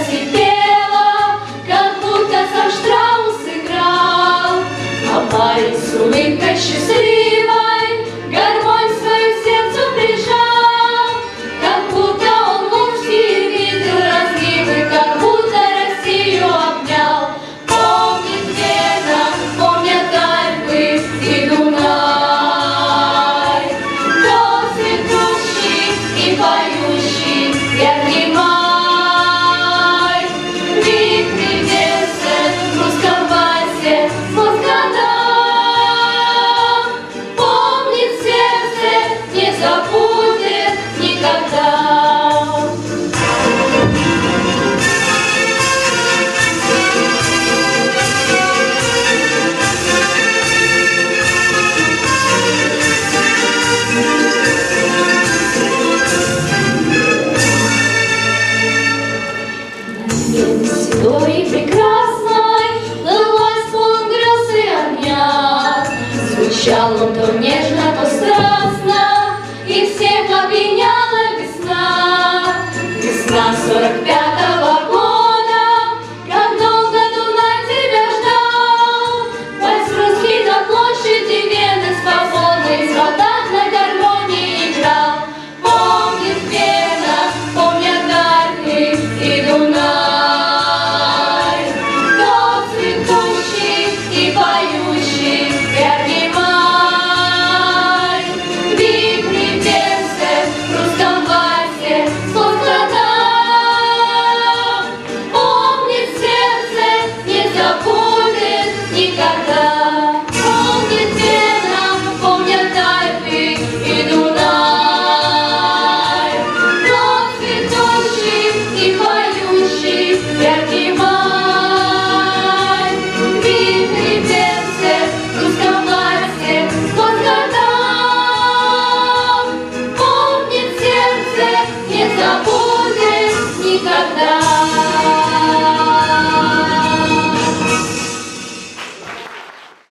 смеялась и пела, как будто сам Штраус играл. А парень с улыбкой счастливой гармонь свою сердцу прижал, как будто он вовсе видел разливы, как будто Россию обнял. Помнит Вена, помнят Альпы и Дунай, то цветущий и поющий яркий май. Миг придется в русском вальсе Москва. Помнит сердце, не забудет никогда. Седой и прекрасной лилась полон грез и огня. Звучал он то нежно, то страстно, и всех опьяняла весна. Весна 45.